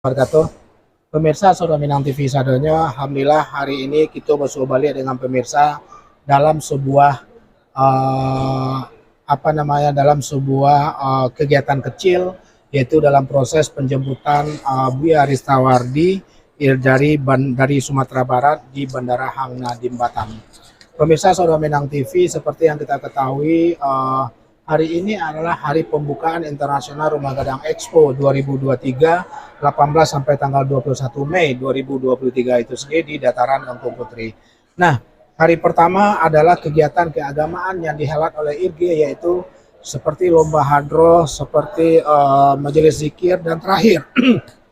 Wabarakatuh. Pemirsa Sodo Minang TV sadonya, alhamdulillah hari ini kita bersuah balik dengan pemirsa dalam sebuah kegiatan kecil, yaitu dalam proses penjemputan Buya Ristawardi dari Sumatera Barat di Bandara Hang Nadiem Batam. Pemirsa Sodo Minang TV, seperti yang kita ketahui, hari ini adalah hari pembukaan Internasional Rumah Gadang Expo 2023, 18 sampai tanggal 21 Mei 2023 itu sendiri di Dataran Engkung Putri. Nah, hari pertama adalah kegiatan keagamaan yang dihelat oleh IRG, yaitu seperti lomba hadroh, seperti majelis zikir, dan terakhir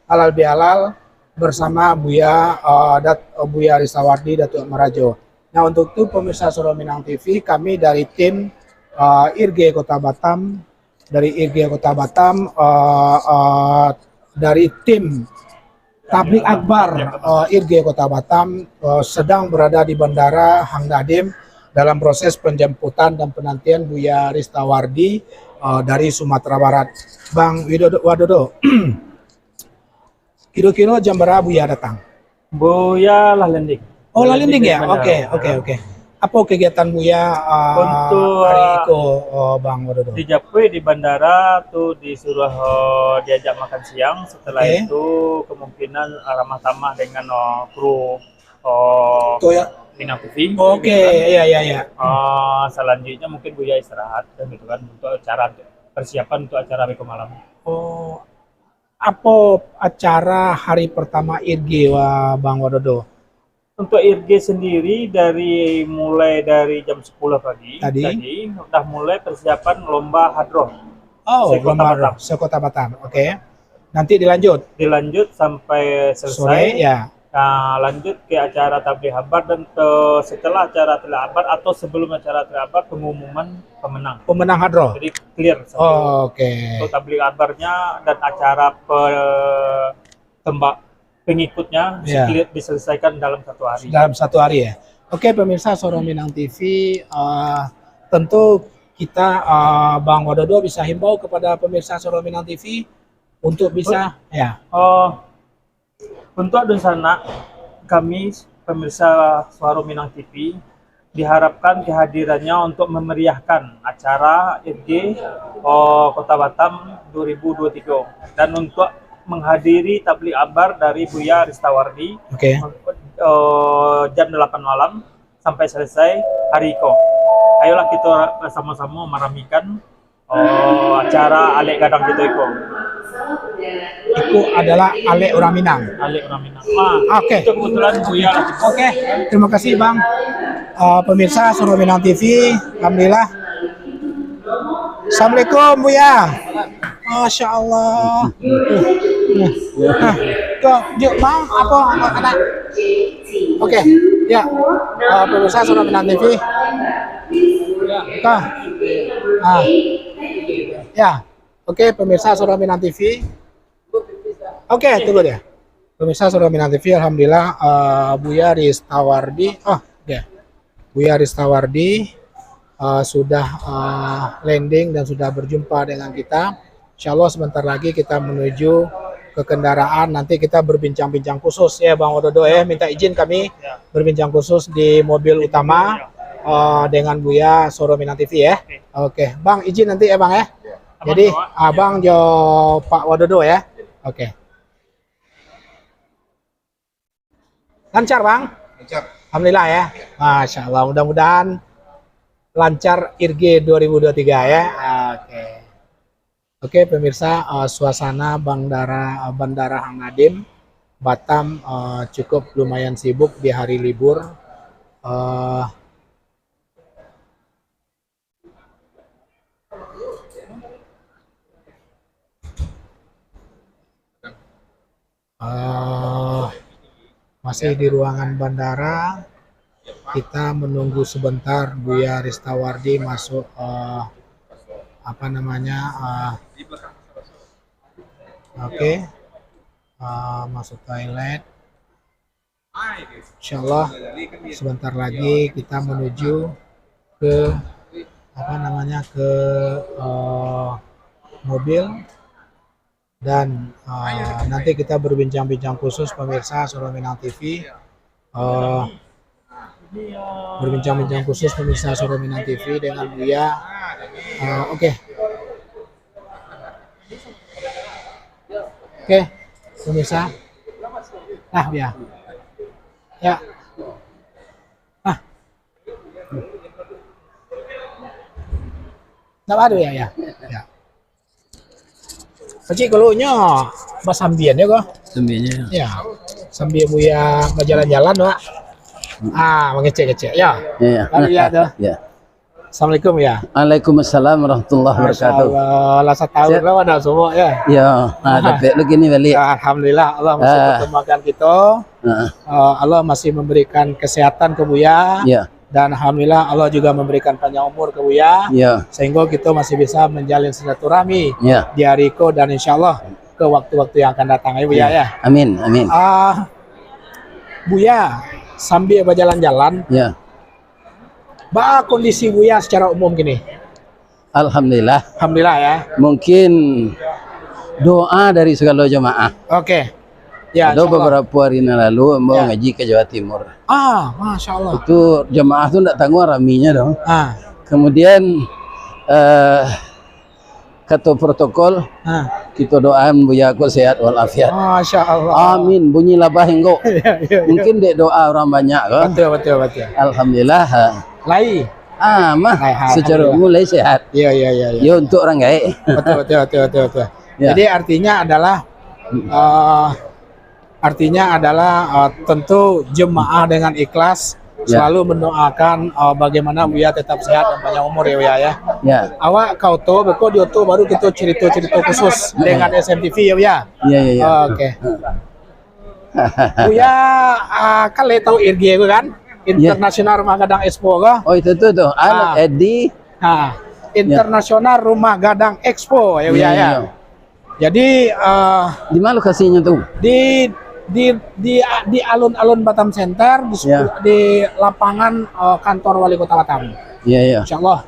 halal bihalal bersama Buya Ristawardi Datuk Merajo. Nah, untuk itu pemirsa Sodo Minang TV, kami dari tim IRG Kota Batam, dari tim Tablik Akbar IRG Kota Batam sedang berada di Bandara Hang Nadiem dalam proses penjemputan dan penantian Buya Ristawardi dari Sumatera Barat. Bang Wadodo, kira-kira jam berapa Buya datang? Buya lah landing. Oh, lah landing ya? Oke. Apa kegiatan Buya untuk hari itu, Bang Wadodo? Di Japwe di bandara tuh disuruh diajak makan siang. Setelah itu kemungkinan ramah tamah dengan kru ya? Minang TV. Oke, iya. Selanjutnya mungkin Buya istirahat dan gitu kan untuk acara persiapan untuk acara Beko malam. Oh, apa acara hari pertama IRG Bang Wadodo? Untuk IRG sendiri mulai dari jam 10 pagi tadi udah mulai persiapan lomba hadroh. Oh, lomba Sekota Batam. Oke. Nanti dilanjut sampai selesai. Sore, ya. Nah, lanjut ke acara tabligh akbar, dan setelah acara tabligh akbar atau sebelum acara tabligh akbar pengumuman pemenang hadroh. Jadi clear. Oke. Untuk tabligh akbarnya dan acara pengikutnya diselesaikan dalam satu hari. Ya. Oke, pemirsa Sodo Minang TV, tentu kita Bang Wadodo bisa himbau kepada pemirsa Sodo Minang TV untuk bisa untuk di sana kami pemirsa Suara Minang TV diharapkan kehadirannya untuk memeriahkan acara IRG Kota Batam 2023 dan untuk menghadiri tabligh akbar dari Buya Ristawardi jam 8 malam sampai selesai hari Iko. Ayolah kita bersama-sama meramikan acara Alek Gadang kita Iko. Itu adalah Alek Orang Minang. Oke. Itu kebetulan Buya. Oke. Terima kasih Bang. Pemirsa Sodo Minang TV, alhamdulillah. Assalamualaikum Buya. Masya Allah. Yuk Bang, apa anak? Oke, ya. Pemirsa Sodo Minang TV. Ya. Oke, pemirsa Sodo Minang TV. Oke, tunggu deh. Pemirsa Sodo Minang TV, alhamdulillah Buya Ristawardi. Buya Ristawardi sudah landing dan sudah berjumpa dengan kita. Insya Allah sebentar lagi kita menuju ke kendaraan. Nanti kita berbincang-bincang khusus ya Bang Wadodo ya. Minta izin kami berbincang khusus di mobil utama dengan Buya Sodo Minang TV ya. Oke, Bang izin nanti ya Bang ya. Jadi Abang jo Pak Wadodo ya. Oke. Lancar Bang? Lancar. Alhamdulillah ya. Masya Allah, mudah-mudahan lancar IRG 2023 ya. Oke pemirsa, suasana Bandara Hang Nadiem Batam cukup lumayan sibuk di hari libur. Masih di ruangan bandara, kita menunggu sebentar Buya Ristawardi masuk masuk toilet. Insya Allah sebentar lagi kita menuju ke mobil Dan nanti kita berbincang-bincang khusus pemirsa Suara Minang TV. eh, Berbincang-bincang khusus pemirsa Suara Minang TV dengan Buya. Oke, Oke, pemirsa. Nah, Buya. Ya. Ah, nggak ada ya, ya. Ya. Pasti kalau basambian ya kok. Sebenarnya. Ya, sambil Buya berjalan-jalan, Pak. Mengecek-ngecek ya. Ya. Lalu ya tuh. Ya. Assalamualaikum ya. Waalaikumsalam warahmatullahi wabarakatuh. Masyaallah, lah setahun Siap. lah ada semua ya. Ya, ada lu gini balik. Alhamdulillah Allah masih pertemukan kita. Allah masih memberikan kesehatan ke Buya. Ya, Dan alhamdulillah Allah juga memberikan panjang umur ke Buya. ya, Sehingga kita masih bisa menjalin silaturahmi ya. di hari ko dan insya Allah ke waktu-waktu yang akan datang ya Buya ya. Amin, amin. Buya sambil berjalan-jalan, Ya. kondisi Buya secara umum gini. Alhamdulillah. Alhamdulillah ya. Mungkin doa dari segala jemaah. Oke. Ya, Ada insya Allah. beberapa hari yang lalu mau Ya. ngaji ke Jawa Timur. Masya Allah. Itu jemaah tuh enggak tanggung raminya dong. Kemudian kata protokol kita doain Buya aku sehat walafiat. Masya Allah. Amin. Bunyi labah engkau. Ya. Mungkin dek doa orang banyak kan. Betul. Alhamdulillah. Lai. Mah Alhamdulillah. secara mulai sehat. Iya. Ya untuk orang gaib. Betul. Ya. Jadi artinya adalah tentu jemaah dengan ikhlas Ya. selalu mendoakan bagaimana Buya tetap sehat dan panjang umur ya Buya ya. Ya. Awak kau tuh beko dia tuh baru kita cerita-cerita khusus dengan SMTV ya Buya. Iya. Oke. Buya kali tahu IRG kan? Internasional Rumah Gadang Expo kah? Oh itu tuh. Edi. Internasional Rumah Gadang Expo ya Buya ya. Jadi Di mana lokasinya tuh? di alun-alun Batam Center di lapangan kantor Wali Kota Batam. Iya. Insya Allah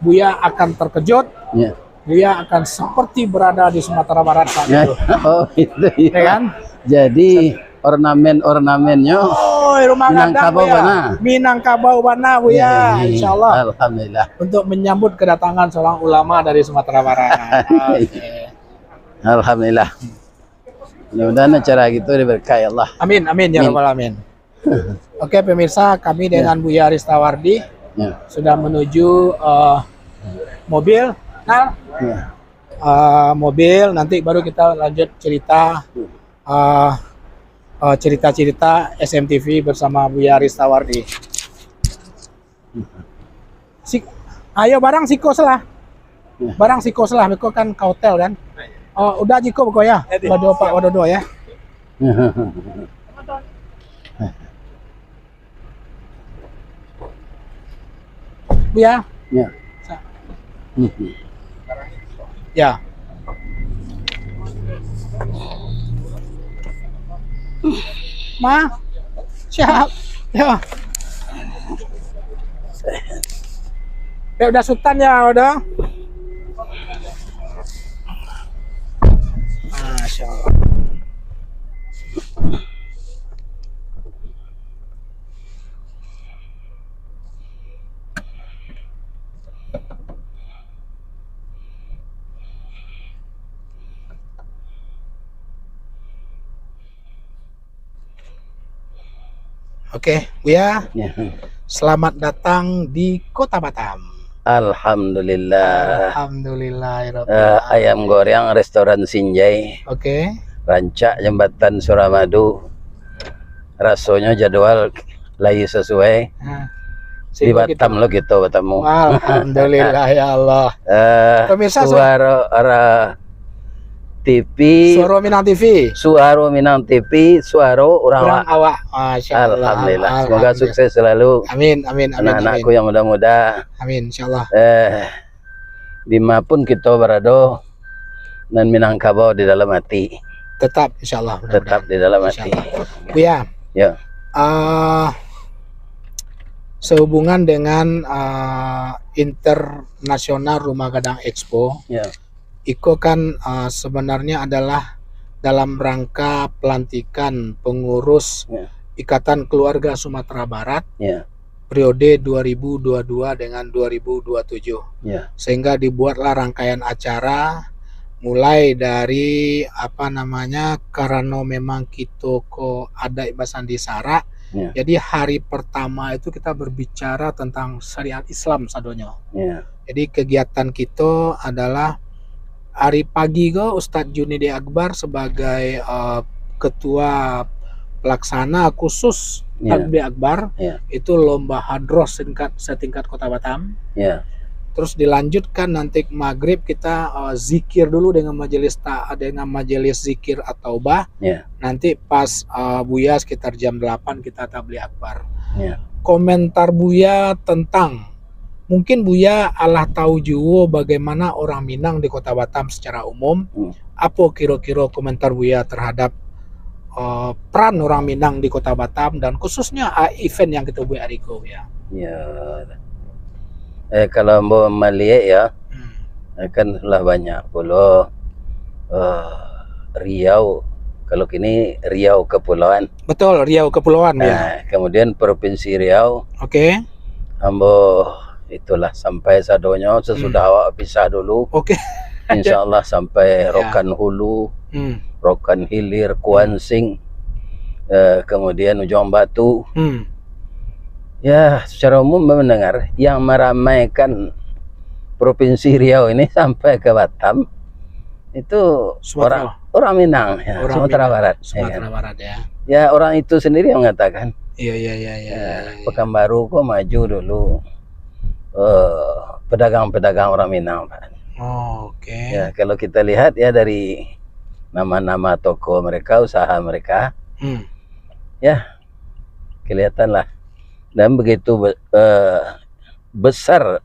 Buya akan terkejut. Iya. Buya akan seperti berada di Sumatera Barat saat Ya. itu. Oh itu. Ya kan? Jadi ornamennya Rumah Gadang Minangkabau Buya. Bana. Minangkabau Bana Buya. Insya Allah. Alhamdulillah. Untuk menyambut kedatangan seorang ulama dari Sumatera Barat. Oke. Alhamdulillah. Mudah-mudahan acara gitu diberkahi Allah. Amin ya rabbal alamin. Oke pemirsa, kami dengan Buya Ristawardi Ya. sudah menuju mobil. Nah, Ya. mobil nanti baru kita lanjut cerita SMTV bersama Buya Ristawardi. Ayo barang sikos lah. Ya. Barang sikos lah, mereka kan kautel kan. Udah jiko kok ya. Waduh ya. Buya. Ya. Ya. Siap. Ya. Ya udah sultan ya udah. Masya Allah. Oke, Buya. Ya. Selamat datang di Kota Batam. Alhamdulillah. Alhamdulillah. Ayam goreng restoran Sinjai, Oke. Rancak Jembatan Suramadu. Rasanya jadwal lagi sesuai. Di Batam lo gitu Batamu. Alhamdulillah ya Allah. Pemirsa Suara TV, Suara Minang TV. Suara Minang TV, Suara Kurang orang awak. Masya Allah. Alhamdulillah. Semoga Alhamdulillah. sukses selalu. Amin. Anak-anakku yang muda-muda. Amin. Insya Allah. Dimanapun kita berada dan Minangkabau di dalam hati, Tetap insya Allah. tetap di dalam hati. Buya. Ya. Sehubungan dengan Internasional Rumah Gadang Expo, Ya. Iko kan sebenarnya adalah dalam rangka pelantikan pengurus Ya. Ikatan Keluarga Sumatera Barat Ya. periode 2022 dengan 2027. Ya. Sehingga dibuatlah rangkaian acara mulai dari karena memang kita ko ada ibasan di Sara. Ya. Jadi hari pertama itu kita berbicara tentang syariat Islam sadonya. Ya. Jadi kegiatan kita adalah hari pagi Ustadz Junidi Akbar sebagai ketua pelaksana khusus Ya. Takbir Akbar, Ya. itu lomba hadroh setingkat Kota Batam. Ya. Terus dilanjutkan nanti maghrib kita zikir dulu dengan majelis zikir atau bah. Ya. Nanti pas Buya sekitar jam 8 kita Tabligh Akbar. Ya. Komentar Buya tentang, mungkin Buya Allah tahu juga bagaimana orang Minang di Kota Batam secara umum. Apa kira-kira komentar Buya terhadap peran orang Minang di Kota Batam dan khususnya event yang kita buat hari itu ya. Ya. Kalau mau melihat ya, kan lah banyak pula Riau. Kalau kini Riau Kepulauan. Betul, Riau Kepulauan ya. Kemudian Provinsi Riau. Oke. Ambo itulah sampai sadonya sesudah awak pisah dulu. Oke. Insya Allah sampai Rokan Hulu, Rokan Hilir, Kuansing, kemudian Ujung Batu. Ya, secara umum mendengar yang meramaikan Provinsi Riau ini sampai ke Batam itu orang Minang, ya, Sumatera Barat. Sumatera Barat ya. Ya, orang itu sendiri yang mengatakan. Iya. Pekanbaru kok maju dulu pedagang-pedagang orang Minang, Pak. Oke. Ya, kalau kita lihat ya dari nama-nama toko mereka, usaha mereka, ya kelihatan lah. Dan begitu besar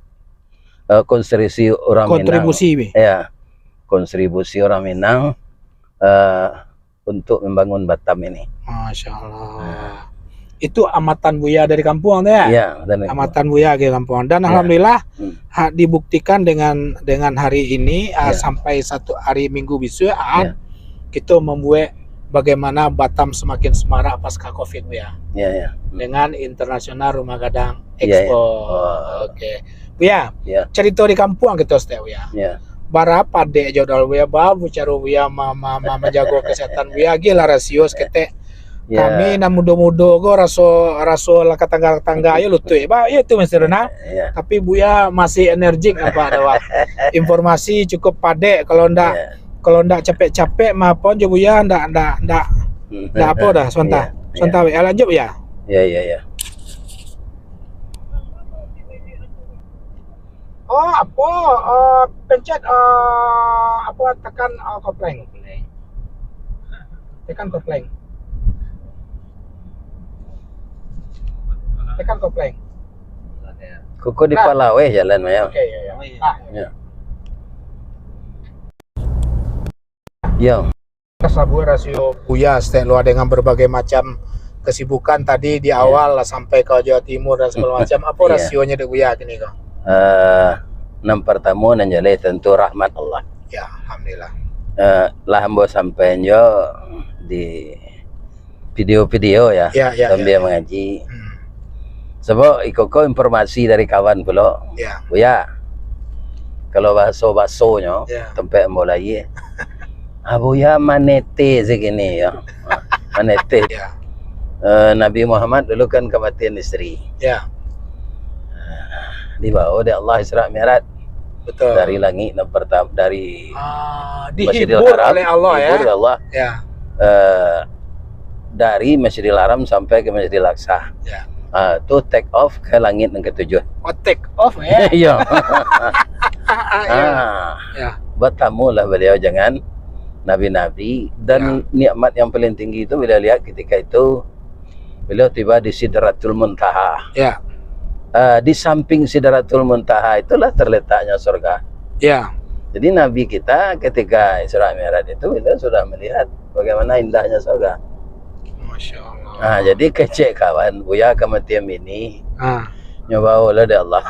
kontribusi orang Minang. Ya, kontribusi orang Minang untuk membangun Batam ini. Masya Allah. Itu amatan Buya dari kampung ya? Iya, amatan Buya dari kampung. Dan alhamdulillah dibuktikan dengan hari ini sampai satu hari Minggu besok kita membuat bagaimana Batam semakin semarak pasca Covid Buya. Iya. Dengan Internasional Rumah Gadang Expo. Oke. Buya, cerita di kampung kita Buya. Iya. Berapa dek jodal Buya babu cara Buya mama menjaga kesehatan Buya gila rasio sekete. Kami na muda-muda raso lah tangga ayo lutut ya itu mesti renang. Tapi Buya masih energik apa ada informasi cukup padek kalau ndak capek-capek maupun jo Buya ndak apa dah sebentar lanjut ya. Iya. Oh apa pencet tekan kopling. Tekan kopling. Kuku di Palawe jalan Maya. Oke, ya. Ya. Sabu rasio Buya setelah dengan berbagai macam kesibukan tadi di awal sampai ke Jawa Timur dan segala macam. Apa rasionya di Buya gini kok? Nam pertama nanjale tentu rahmat Allah. Ya, alhamdulillah. Lah hambo sampai jo di video-video ya. Sambil mengaji. Sebab ikut informasi dari kawan pula. Buya, kalau baso-basonya tempat mulai Buya manete segini ya. Manete. Nabi Muhammad dulu kan kematian istri. Dibawa oleh Allah Isra Mi'raj. Betul. Dari langit pertama dari Masjidil Haram oleh Allah dihibur Allah. Dari Masjidil Haram sampai ke Masjidil Aqsa. Itu take off ke langit yang ketujuh. Oh, take off ya? Iya. Bertamu lah beliau jangan nabi-nabi dan nikmat yang paling tinggi itu beliau lihat ketika itu beliau tiba di Sidratul Muntaha. Di samping Sidratul Muntaha itulah terletaknya surga. Jadi Nabi kita ketika Isra Mi'raj itu beliau sudah melihat bagaimana indahnya surga. Masya Allah. Jadi kecek kawan Buya kematian ini nyoba oleh de Allah.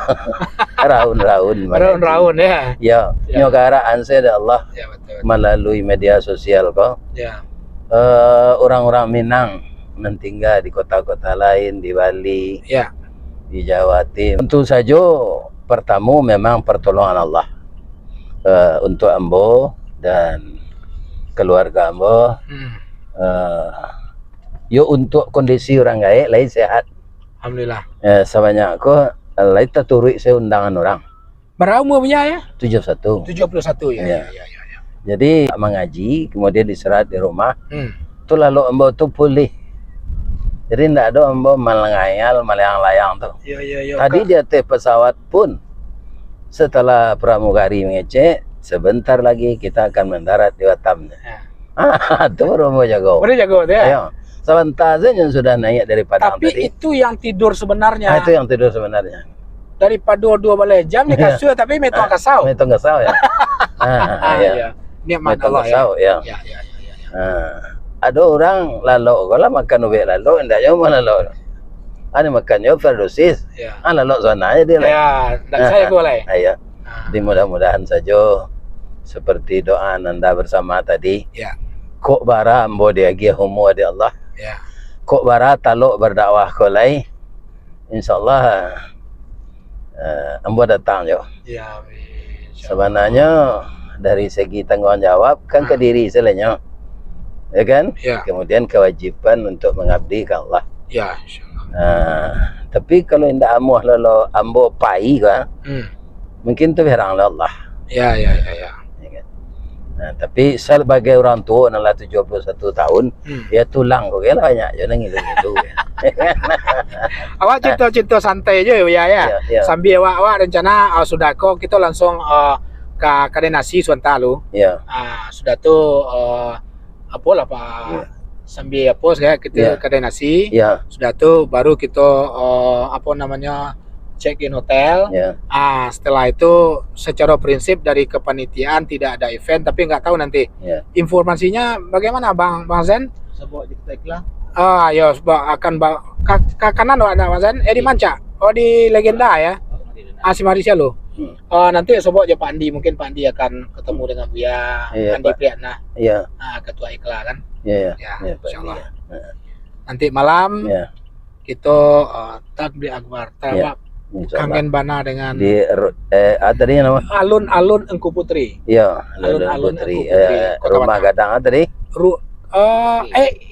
Raun-raun. Raun-raun ya. Ya, Ya. nyogaraan saya de Allah Ya betul. melalui media sosial kok. Ya. Orang-orang Minang mentinggal di kota-kota lain, di Bali, Ya. di Jawa Timur. Tentu saja pertama memang pertolongan Allah untuk ambo dan keluarga ambo. Yo untuk kondisi orang gaek lain sehat. Alhamdulillah. Sebanyak ko lain terturut saya undangan orang. Berapa umurnya ya? 71. 71 ya. Ya. Ya, ya, ya. Jadi mengaji, kemudian diserat di rumah. Hmm. Tu lalu ambo tu pulih. Jadi ndak ada ambo malangayal, malayang-layang tu. Ya, ya, ya. Tadi di atas pesawat pun setelah pramugari mengecek, sebentar lagi kita akan mendarat di Batam. Ya. Tu baru mau jago. Udah jago tuh ya. Ayo, sebentar saja yang sudah naik dari Padang Tapi tadi. itu yang tidur sebenarnya. Itu yang tidur sebenarnya. Daripada dua balai jam nih kasih tapi metu kasau. Itu nggak salah ya. Iya. Nikmat Itu Allah nggak ya. salah ya. Ya, ya, ya, ya. Ada orang lalu kalau makan ubek lalu, enggak jauh mana lalu. Ada makannya verdosis. Ya. Lalu zona aja dia lah. Ya, enggak saya boleh. Ayo. Jadi mudah-mudahan saja seperti doa Anda bersama tadi. Ya. Kok bara ambo dia gia homo di Allah. Ya. Kok bara taluk berdakwah kolai. Insyaallah ambo datang jo. Ya. Sebenarnya dari segi tanggungan jawab kan ke diri selenya. Ya kan? Ya. Kemudian kewajiban untuk mengabdi ke Allah. Ya, insyaallah. Tapi kalau indah amuh lalu ambo pai kan, mungkin tu herang Allah. Ya, ya, ya, ya. Ya kan? Tapi sebagai orang tua nalah 71 tahun, ya tulang kok lah banyak je nang itu. Awak cerita-cerita santai aja ya ya. Ya. Sambil awak rencana sudah kok kita langsung ke koordinasi sebentar lu. Ya. Sudah tuh apa lah Pak. Sambil apa saya kita koordinasi. Ya. Sudah tuh baru kita apa namanya check in hotel. Ya. Setelah itu secara prinsip dari kepanitiaan tidak ada event tapi nggak tahu nanti. Ya. Informasinya bagaimana Bang Zen? Sebab kita iklan. Ya akan kanan ada Bang Zen. Di Manca. Oh di Legenda ya. Si Marisha lo. Nanti sobat aja Pak Andi, mungkin Pak Andi akan ketemu dengan Buya Andi Priyatna. Iya. Ketua Ikla kan. Iya. Ya, insyaallah. Nanti malam kita takbir akbar. Kangen bana dengan di tadi nama alun-alun Engku Putri. Iya, Alun-alun Putri. Engku Putri, Kota Rumah Batam. Gadang tadi.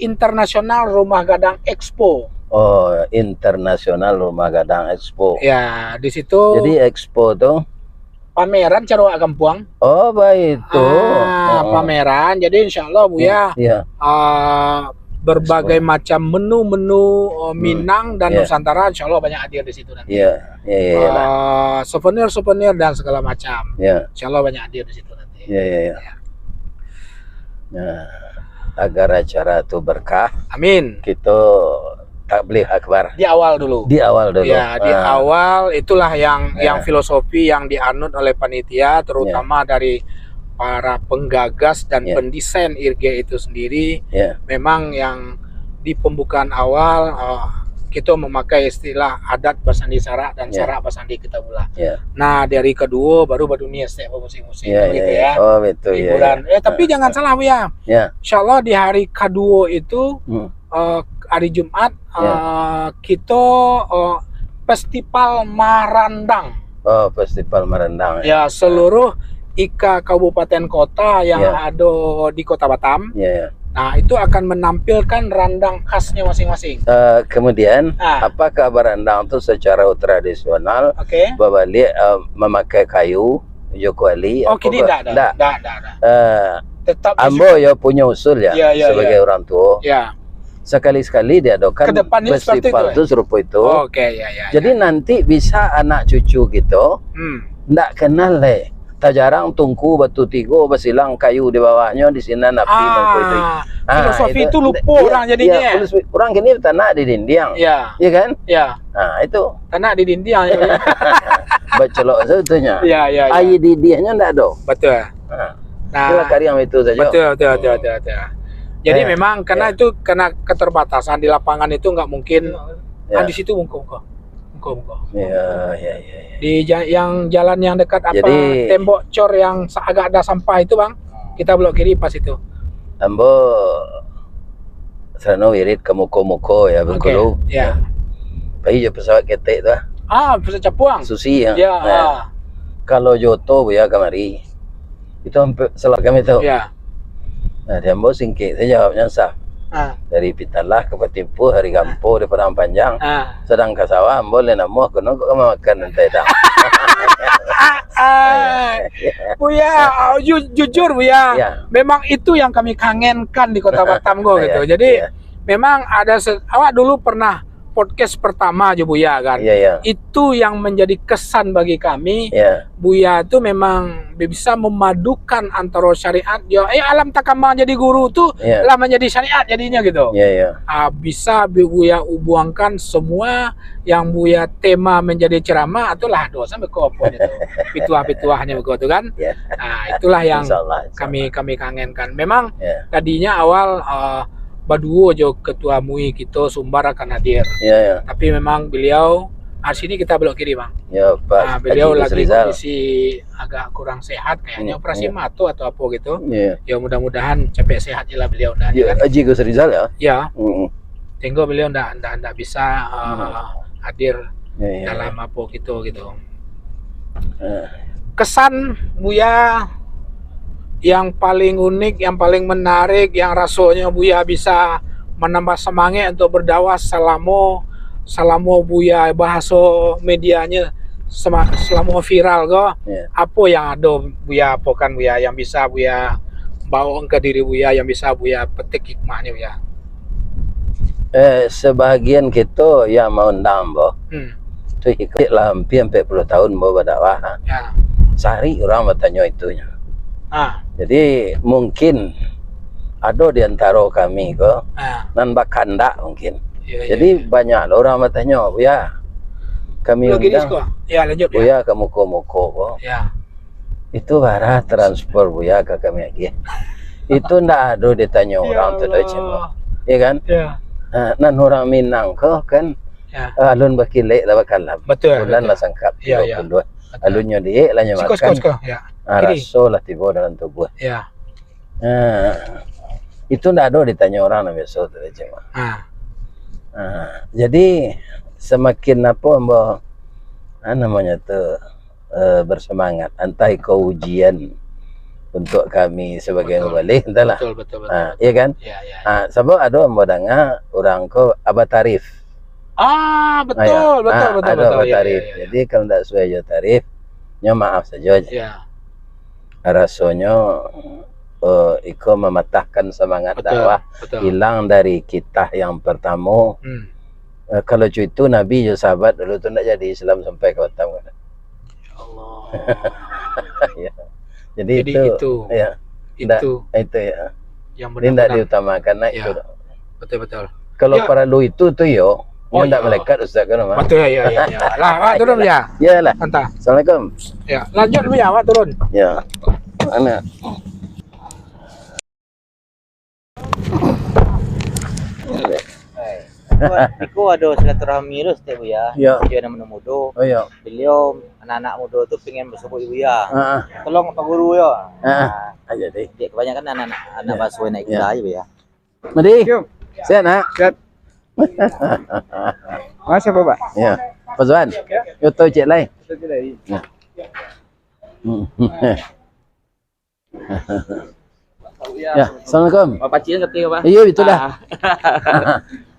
Internasional Rumah Gadang Expo. Oh, Internasional Rumah Gadang Expo. Ya, di situ Jadi expo tuh pameran Carua Kampuang. oh baik itu. Pameran. Jadi insya Allah Buya Iya. berbagai macam menu-menu Minang dan Iya. Nusantara insya Allah banyak hadir di situ nanti. Iya. Iya. Souvenir-souvenir dan segala macam. Iya. Insya Allah banyak hadir di situ nanti. Iya. Nah, agar acara itu berkah, Amin. kita takbir akbar Di awal dulu. di awal dulu. Ya, di awal itulah yang filosofi yang dianut oleh panitia, terutama dari para penggagas dan pendesain IRG itu sendiri. Ya. Memang yang di pembukaan awal kita memakai istilah adat basandi sarak dan sarak basandi kita pula. Ya. Nah dari kedua baru dunia step musik-musik Ya, gitu ya. ya. Oh betul ya. Hiburan. Tapi jangan salah ya. Ya. Insya Allah di hari kedua itu hari Jumat kita festival Marandang. Oh, festival Marandang. Ya, seluruh IKA kabupaten kota yang ada di Kota Batam. Ya. Nah, itu akan menampilkan randang khasnya masing-masing. Kemudian, apakah berandang itu secara tradisional? Babalik memakai kayu, jokoali? Oh, kini tidak. Tetap ambo ya punya usul ya, sebagai orang tua. Ya. Sekali-sekali diadakan festival itu serupa itu. Jadi nanti bisa anak cucu gitu, ndak kenal le. Tak jarang tungku batu tigo basilang kayu di bawahnya di sini napi mangko itu. Filosofi itu lupa orang jadinya. Orang kini tanah di dinding. Iya kan? Iya. Nah, itu. Tanah di dinding. Bacelok sebetulnya. Iya. Air di diahnya ndak ada. Betul. Nah, itulah karya itu saja. Betul. Jadi memang karena itu karena keterbatasan di lapangan itu nggak mungkin di situ mungkin Ya. Di yang jalan yang dekat apa Jadi- tembok cor yang agak ada sampah itu bang, kita belok kiri pas itu. Ambo serano wirid ke muko-muko ya Bengkulu. Ya. Bayi je pesawat ketek tu. Pesawat Capuang. Susi ya. Ya. Nah, kalau Joto ya kemari. Itu hampir salah kami tahu. Ya. Nah, dia ambo singkit saya jawabnya sah. Dari Pitalah ke Patipu, Hari Gampo di Padang Panjang. Sedang ke sawah, boleh namo kono kok makan nanti dah. Buya, jujur Buya, Ya. memang itu yang kami kangenkan di Kota Batam gitu. Ya, Jadi ya. memang ada awak dulu pernah podcast pertama aja Buya kan. Iya. Itu yang menjadi kesan bagi kami. Ya. Buya itu memang bisa memadukan antara syariat. Alam takama jadi guru tuh Ya. lah menjadi syariat jadinya gitu. Ya. Bisa Buya buangkan semua yang Buya tema menjadi ceramah itulah dosa bekopo itu. Pituah-pituahnya begitu kan. Ya. Nah, itulah yang Insyaallah. kami kangenkan. Memang Ya. tadinya awal Baduo jo ketua MUI kita Sumbar akan hadir. Ya. Tapi memang beliau sini kita belok kiri bang. Ya, Pak. Beliau Haji lagi Rizal. kondisi agak kurang sehat kayaknya operasi Ya. mato atau apa gitu. Ya. Ya mudah-mudahan cepet sehat lah beliau dah. Ya, Kan? Haji Gus Rizal ya. Ya, Mm. tengok beliau ndak bisa hadir Ya. dalam apa gitu. Ya. Kesan Buya yang paling unik, yang paling menarik, yang rasanya Buya bisa menambah semangat untuk berdakwah selama Buya bahasa medianya selama viral kok. Ya. Apa yang ada Buya apakan Buya yang bisa Buya bawa ke diri Buya, yang bisa Buya petik hikmahnya Buya. Sebahagian kita yang mau undang boh. Tu ikut lah hampir 40 tahun boh berdakwah. Ya. Sehari orang bertanya itunya. Ah. Jadi mungkin ada di antara kami ko nan bakanda mungkin. Ya, Jadi banyak orang bertanya, "Ya, kami Lo gini undang. kok. Ya lanjut ya. Buya kamu muko ko." Ya. Itu barah transfer Buya ke kami lagi. Itu ndak ada ditanya orang tu dah cuma. Iya kan? Ya. Nan orang Minang ko kan Ya. alun bakilek lah bakalam. Betul. Bulan lah sangkap Ya, ya. 22. Alunnya dia lah makan. Siko. Ya. Kiri. Raso lah tiba dalam tubuh. Ya. Itu ndak ada ditanya orang namanya so tu cuma. Jadi semakin apa mbak namanya tu bersemangat antai kau ujian untuk kami sebagai mubalik entahlah. Betul. Iya kan? Ya. Sebab ada mbak dengar orang ko abah tarif. Betul. Ada abah tarif. Ya. Jadi kalau tidak sesuai jo tarif, nya maaf saja. Ya. Rasanya iko mematahkan semangat dakwah, Betul. hilang dari kita yang pertama. Kalau itu Nabi jo sahabat dulu tu nak jadi Islam sampai ke Batam. Allah. Ya. Jadi itu ya. Itu Itu ya. yang Ini tidak benar-benar. diutamakan nak Ya. itu. Betul. Kalau Ya. para lu itu tu yo, tidak ya. melekat Ustaz kan Mas? Betul ya. Lah, turun ya. Ya lah. Entah. Assalamualaikum. Ya, lanjut ya, Wak turun. Ya. Mana? Iku ada silaturahmi lu setiap Buya. Ya. Dia nama muda. Oh ya. Beliau anak-anak muda tu pengen bersebut Buya. Tolong Pak Guru ya. Jadi. Dia kebanyakan anak basuh naik Ya. kuda aja Buya. Mari. Sehat nak? Sehat. Mas apa Pak? Ya. Pak Zuan. Yo tahu cek lain. Ya. Ya, Assalamualaikum. Bapak Cien ketika Pak. Iya betul dah.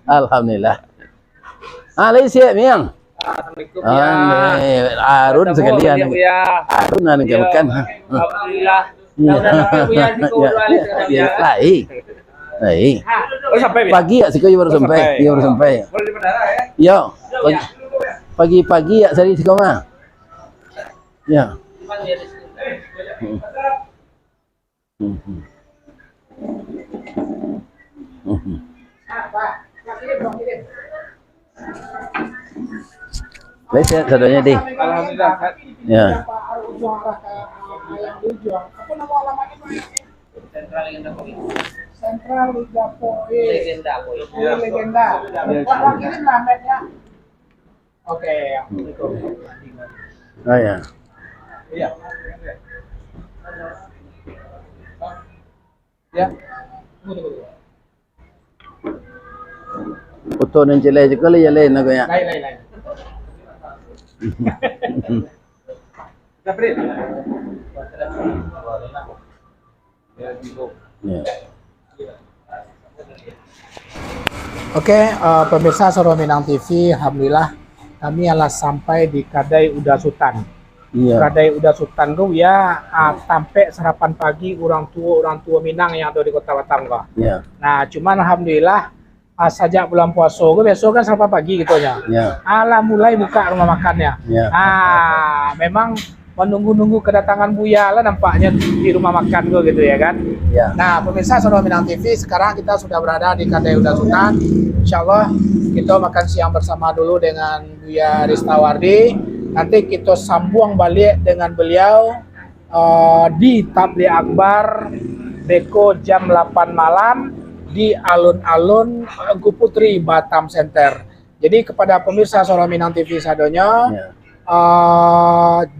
Alhamdulillah. Lain siap miang. Assalamualaikum Arun sekalian. Arun nan ke makan. Alhamdulillah. Ya, lain. Lain. Oh sampai Pagi ya siko baru sampai. Iya baru sampai. Boleh di bandara ya? Yo. Pagi-pagi ya sari siko mah. Ya. Lihat saudanya di. Alhamdulillah. Ya. Apa nama alamatnya Pak? Sentral Liga Poin. Legenda Poin. Legenda. Wah, kirim lah netnya. Oke, ya. Oh ya. Iya. Ya. Foto ng chile juga le yale na kaya. Lain. Gabriel. Ya. Oke, pemirsa Soro Minang TV, alhamdulillah kami telah sampai di Kadai Uda Sultan. Iya. Kadai Uda Sultan tuh ya sampai sarapan pagi orang tua Minang yang ada di Kota Batam kok. Iya. Nah, cuman alhamdulillah sejak bulan puasa gue besok kan sarapan pagi gitu ya. Iya. Alah mulai buka rumah makannya. Iya. Memang menunggu-nunggu kedatangan Buya lah nampaknya di rumah makan gue gitu ya kan. Iya. Nah, pemirsa Soro Minang TV, sekarang kita sudah berada di Kadai Uda Sultan. Insya Allah kita makan siang bersama dulu dengan Buya Ristawardi. Nanti kita sambung balik dengan beliau di Tabligh Akbar Beko jam 8 malam di alun-alun Engku Putri Batam Center. Jadi kepada pemirsa Soro Minang TV sadonya, Iya.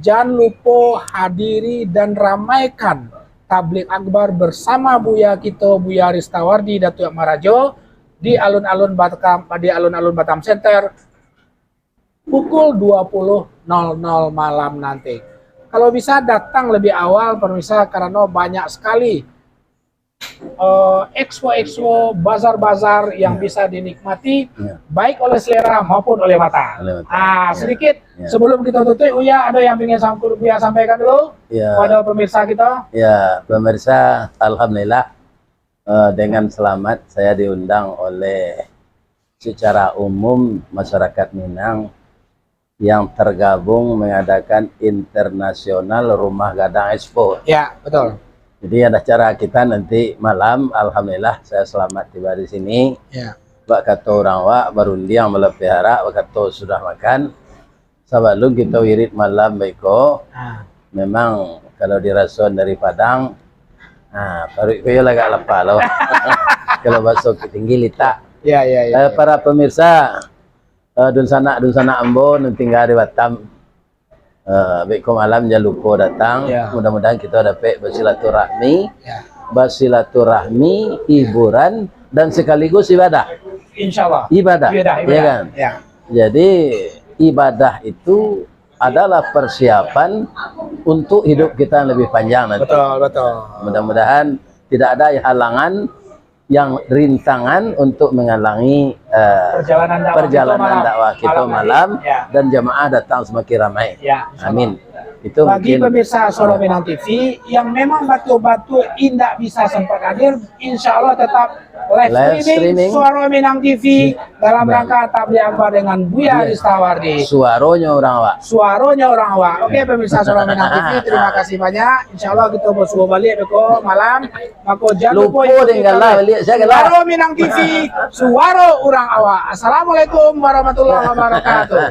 Jangan lupa hadiri dan ramaikan Tabligh Akbar bersama Buya kita Buya Ristawardi Datuk Marajo di alun-alun Batam Center pukul 20.00 malam nanti. Kalau bisa datang lebih awal pemirsa karena banyak sekali expo-expo, bazar-bazar yang bisa dinikmati baik oleh selera maupun oleh mata. Sedikit sebelum kita tutup, Uya ada yang ingin Buya sampaikan dulu pada pemirsa kita? Ya, pemirsa, alhamdulillah dengan selamat saya diundang oleh secara umum masyarakat Minang yang tergabung mengadakan Internasional Rumah Gadang Expo. Ya, betul. Jadi ada acara kita nanti malam, alhamdulillah saya selamat tiba di sini. Ya. Bak kata orang wak barundi yang melepihara, bak kata sudah makan. Sabalung kita wirid malam baiko. Memang kalau dirason dari Padang, baru kayo lagak lepa loh. Kalau bakso tinggi lita. Ya. Para pemirsa, dun sana ambo nun tinggal di Batam. Baiko malam jangan lupa datang. Mudah-mudahan kita dapat bersilaturahmi, hiburan dan sekaligus ibadah. Insya Allah. Ibadah. Ya kan? Ya. Jadi ibadah itu adalah persiapan untuk hidup kita yang lebih panjang nanti. Betul. Mudah-mudahan tidak ada halangan yang rintangan untuk menghalangi perjalanan dakwah kita malam dan jamaah datang semakin ramai. Amin. Itu bagi mungkin pemirsa Soro Minang TV yang memang batu-batu tidak bisa sempat hadir, insya Allah tetap live streaming Soro Minang TV dalam rangka Tabligh Akbar dengan Buya Ristawardi. Suaronya orang awak. Oke, pemirsa Soro Minang TV, terima kasih banyak. Insya Allah kita bersua balik beko malam. Maka jangan lupa balik Soro Minang TV, suara orang awak. Assalamualaikum warahmatullahi wabarakatuh.